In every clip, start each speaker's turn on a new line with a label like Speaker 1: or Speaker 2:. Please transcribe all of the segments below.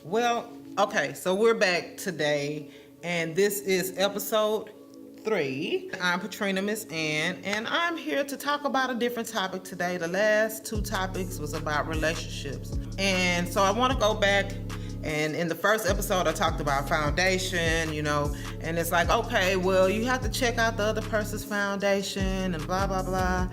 Speaker 1: Well, okay, so we're back today, and this is episode 3. I'm Patrina Miss Ann, and I'm here to talk about a different topic today. The last 2 topics was about relationships. And so I want to go back, and in the first episode I talked about foundation, and it's like, okay, well, you have to check out the other person's foundation and blah, blah, blah.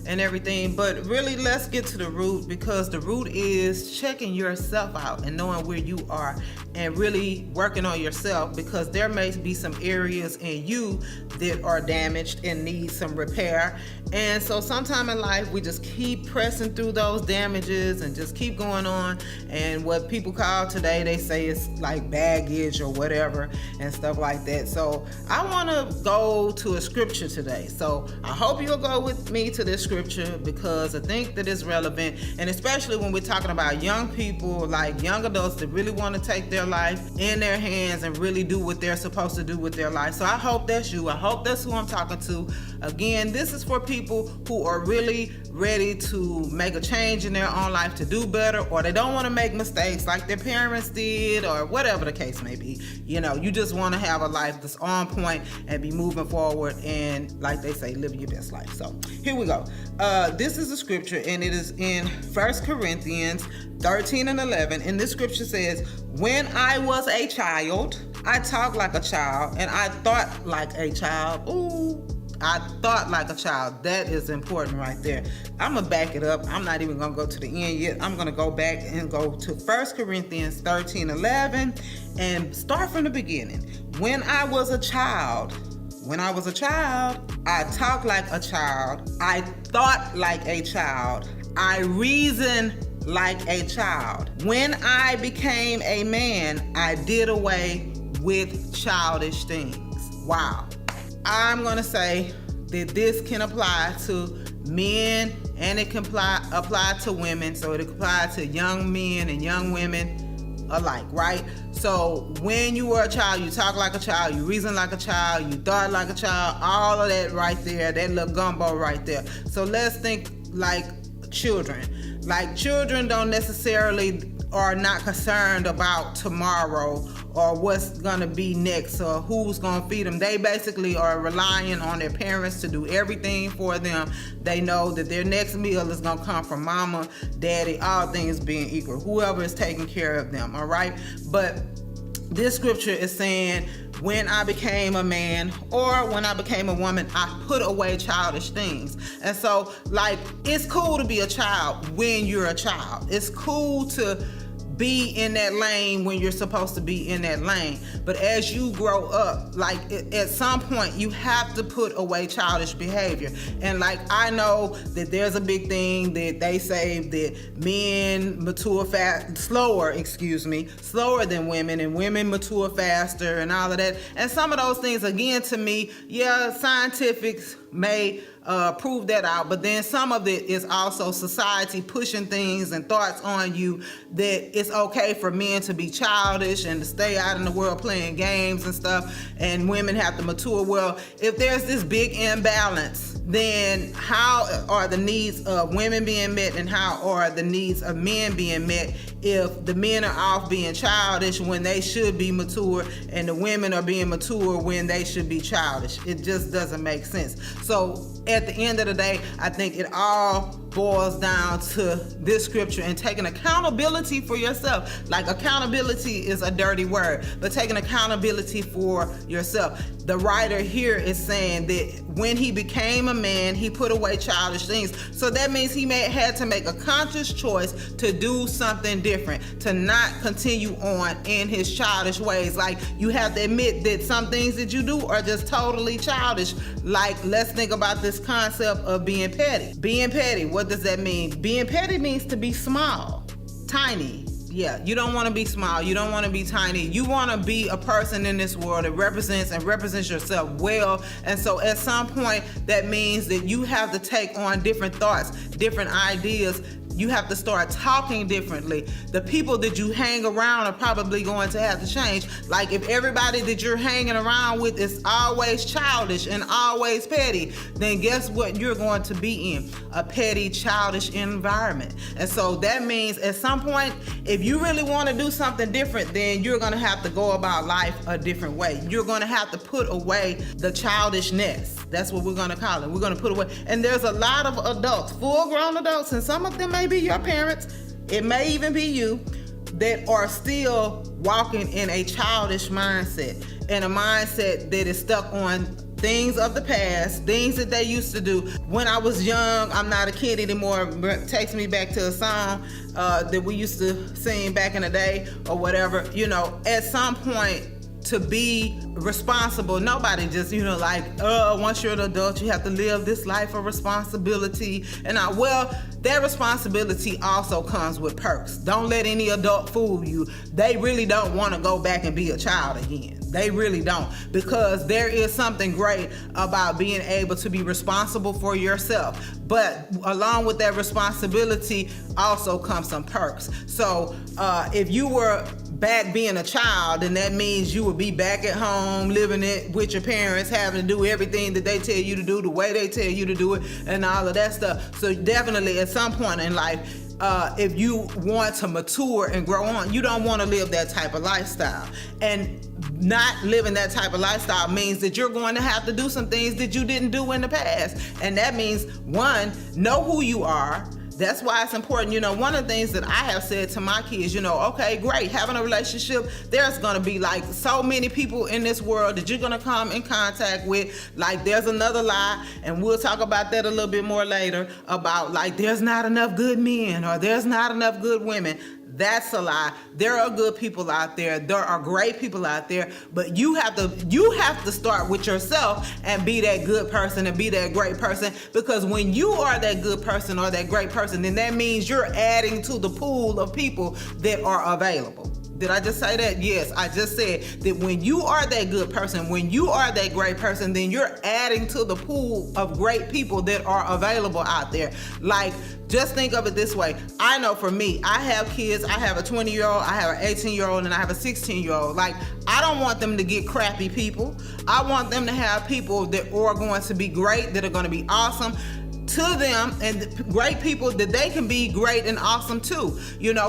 Speaker 1: And everything, but really let's get to the root, because the root is checking yourself out and knowing where you are and really working on yourself, because there may be some areas in you that are damaged and need some repair. And so sometime in life we just keep pressing through those damages and just keep going on, and what people call today, they say it's like baggage or whatever and stuff like that. So I want to go to a scripture today, so I hope you'll go with me to this scripture, because I think that it's relevant, and especially when we're talking about young people, like young adults that really want to take their life in their hands and really do what they're supposed to do with their life. So I hope that's you. I hope that's who I'm talking to. Again, this is for people who are really ready to make a change in their own life, to do better, or they don't want to make mistakes like their parents did, or whatever the case may be. You just want to have a life that's on point and be moving forward, and like they say, live your best life. So here we go. This is a scripture, and it is in 1 Corinthians 13 and 11. And this scripture says, when I was a child, I talked like a child, and I thought like a child. Ooh, I thought like a child. That is important right there. I'm going to back it up. I'm not even going to go to the end yet. I'm going to go back and go to 1 Corinthians 13, 11 and start from the beginning. When I was a child, I talked like a child. I thought like a child. I reasoned like a child. When I became a man, I did away with childish things. Wow. I'm going to say that this can apply to men, and it can apply to women. So it can apply to young men and young women alike, right? So when you were a child, you talk like a child, you reason like a child, you thought like a child, all of that right there, that little gumbo right there. So let's think like children. Like children don't necessarily are not concerned about tomorrow or what's gonna be next or who's gonna feed them. They basically are relying on their parents to do everything for them. They know that their next meal is gonna come from mama, daddy, all things being equal, whoever is taking care of them, all right? But this scripture is saying, when I became a man or when I became a woman, I put away childish things. And so, like, it's cool to be a child when you're a child. It's cool to be in that lane when you're supposed to be in that lane. But as you grow up, like at some point, you have to put away childish behavior. And like, I know that there's a big thing that they say that men mature slower than women, and women mature faster and all of that. And some of those things, again, to me, yeah, scientifics may prove that out, but then some of it is also society pushing things and thoughts on you that it's okay for men to be childish and to stay out in the world playing games and stuff, and women have to mature. Well, if there's this big imbalance, then how are the needs of women being met, and how are the needs of men being met if the men are off being childish when they should be mature, and the women are being mature when they should be childish? It just doesn't make sense. So at the end of the day, I think it all boils down to this scripture and taking accountability for yourself. Like, accountability is a dirty word, but taking accountability for yourself. The writer here is saying that when he became a man, he put away childish things. So that means he had to make a conscious choice to do something different, to not continue on in his childish ways. Like, you have to admit that some things that you do are just totally childish. Like, let's think about this concept of being petty. Being petty, what does that mean? Being petty means to be small, tiny. Yeah, you don't want to be small. You don't want to be tiny. You want to be a person in this world that represents yourself well. And so at some point, that means that you have to take on different thoughts, different ideas, You have to start talking differently. The people that you hang around are probably going to have to change. Like if everybody that you're hanging around with is always childish and always petty, then guess what you're going to be in? A petty, childish environment. And so that means at some point, if you really want to do something different, then you're going to have to go about life a different way. You're going to have to put away the childishness. That's what we're going to call it. We're going to put away. And there's a lot of adults, full-grown adults, and some of them may be your parents. It may even be you, that are still walking in a childish mindset, and a mindset that is stuck on things of the past, things that they used to do. When I was young, I'm not a kid anymore. It takes me back to a song that we used to sing back in the day or whatever. You know, at some point, to be responsible, nobody just, once you're an adult, you have to live this life of responsibility. And that responsibility also comes with perks. Don't let any adult fool you. They really don't want to go back and be a child again. They really don't, because there is something great about being able to be responsible for yourself. But along with that responsibility also comes some perks. So if you were back being a child, then that means you would be back at home, living it with your parents, having to do everything that they tell you to do, the way they tell you to do it, and all of that stuff. So definitely at some point in life, if you want to mature and grow on, you don't want to live that type of lifestyle. And not living that type of lifestyle means that you're going to have to do some things that you didn't do in the past. And that means, one, know who you are. That's why it's important. One of the things that I have said to my kids, okay, great, having a relationship, there's going to be like so many people in this world that you're going to come in contact with. Like there's another lie, and we'll talk about that a little bit more later, about like there's not enough good men or there's not enough good women. That's a lie. There are good people out there. There are great people out there, but you have to start with yourself and be that good person and be that great person, because when you are that good person or that great person, then that means you're adding to the pool of people that are available. Did I just say that? Yes, I just said that when you are that good person, when you are that great person, then you're adding to the pool of great people that are available out there. Like, just think of it this way. I know for me, I have kids. I have a 20-year-old, I have an 18-year-old, and I have a 16-year-old. Like, I don't want them to get crappy people. I want them to have people that are going to be great, that are going to be awesome to them, and great people that they can be great and awesome too.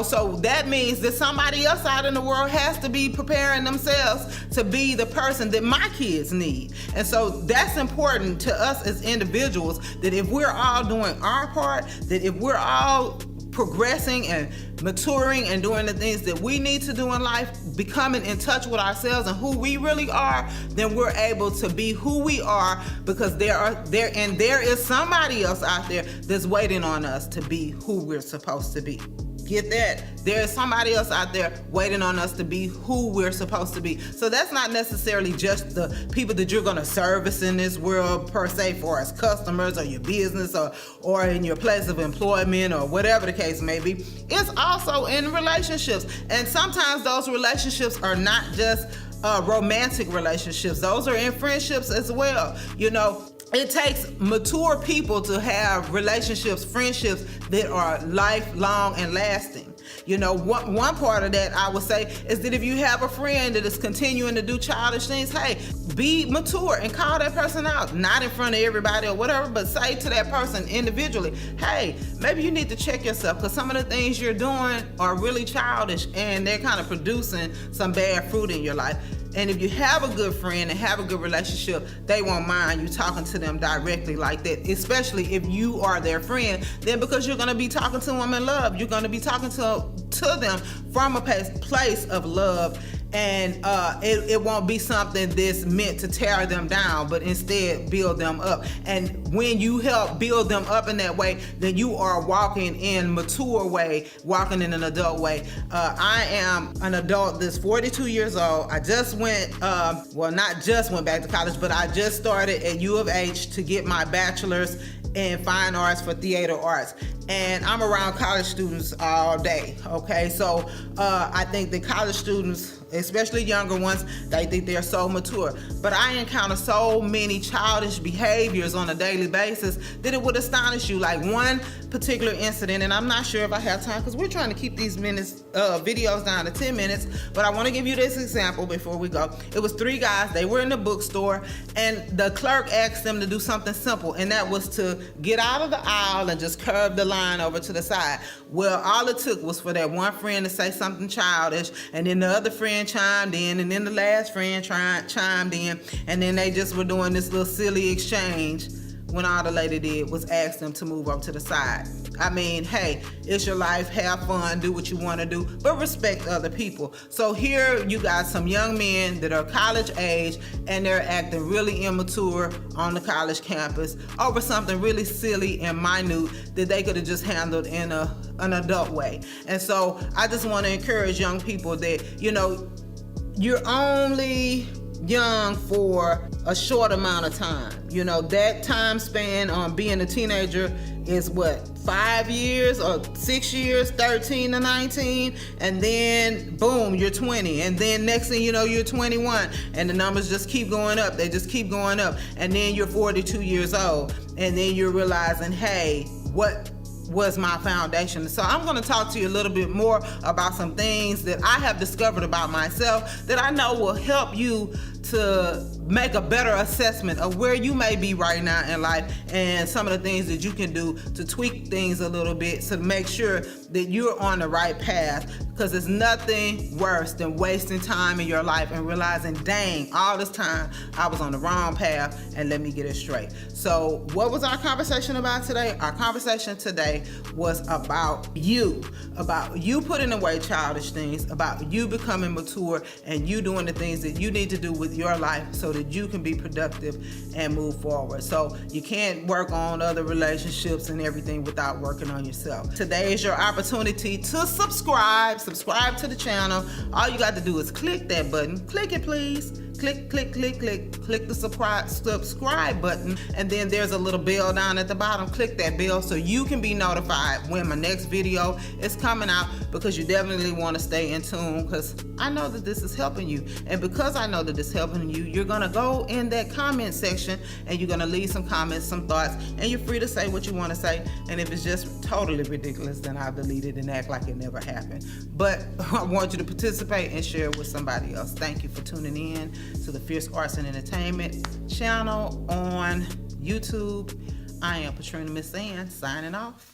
Speaker 1: So that means that somebody else out in the world has to be preparing themselves to be the person that my kids need. And so that's important to us as individuals, that if we're all doing our part, that if we're all progressing and maturing and doing the things that we need to do in life, becoming in touch with ourselves and who we really are, then we're able to be who we are, because there is somebody else out there that's waiting on us to be who we're supposed to be. Get that? There is somebody else out there waiting on us to be who we're supposed to be. So that's not necessarily just the people that you're going to service in this world per se, for as customers or your business or in your place of employment or whatever the case may be. It's also in relationships. And sometimes those relationships are not just romantic relationships. Those are in friendships as well. It takes mature people to have relationships, friendships that are lifelong and lasting. One part of that I would say is that if you have a friend that is continuing to do childish things, hey, be mature and call that person out, not in front of everybody or whatever, but say to that person individually, hey, maybe you need to check yourself, because some of the things you're doing are really childish and they're kind of producing some bad fruit in your life. And if you have a good friend and have a good relationship, they won't mind you talking to them directly like that, especially if you are their friend, then because you're going to be talking to them in love. You're going to be talking to them from a place of love, and it won't be something that's meant to tear them down, but instead build them up. And when you help build them up in that way, then you are walking in mature way, walking in an adult way. I am an adult that's 42 years old. I just not just went back to college, but I just started at U of H to get my bachelor's in fine arts for theater arts. And I'm around college students all day, okay? So I think the college students especially younger ones. They think they're so mature. But I encounter so many childish behaviors on a daily basis that it would astonish you. Like one particular incident, and I'm not sure if I have time because we're trying to keep these videos down to 10 minutes, but I want to give you this example before we go. It was 3 guys. They were in the bookstore, and the clerk asked them to do something simple, and that was to get out of the aisle and just curve the line over to the side. Well, all it took was for that one friend to say something childish, and then the other friend chimed in, and then the last friend chimed in, and then they just were doing this little silly exchange when all the lady did was ask them to move over to the side. I mean, hey, it's your life, have fun, do what you want to do, but respect other people. So here you got some young men that are college age, and they're acting really immature on the college campus over something really silly and minute that they could have just handled in an adult way. And so I just want to encourage young people that, you know, you're only young for a short amount of time. You know, that time span on being a teenager is what, 5 years or 6 years, 13 to 19, and then boom, you're 20, and then next thing you know, you're 21, and the numbers just keep going up. They just keep going up, and then you're 42 years old, and then you're realizing, hey, what was my foundation? So I'm going to talk to you a little bit more about some things that I have discovered about myself that I know will help you to make a better assessment of where you may be right now in life, and some of the things that you can do to tweak things a little bit to make sure that you're on the right path, because there's nothing worse than wasting time in your life and realizing, dang, all this time I was on the wrong path, and let me get it straight. So what was our conversation about today? Our conversation today was about you putting away childish things, about you becoming mature, and you doing the things that you need to do with your life so that you can be productive and move forward. So you can't work on other relationships and everything without working on yourself. Today is your opportunity to subscribe to the channel. All you got to do is click that button. Click it, please. Click the subscribe button, and then there's a little bell down at the bottom. Click that bell so you can be notified when my next video is coming out, because you definitely want to stay in tune, because I know that this is helping you. And because I know that it's helping you, you're going to go in that comment section and you're going to leave some comments, some thoughts, and you're free to say what you want to say. And if it's just totally ridiculous, then I'll delete it and act like it never happened. But I want you to participate and share it with somebody else. Thank you for tuning in to the Fierce Arts and Entertainment channel on YouTube. I am Patrina Miss Ann, signing off.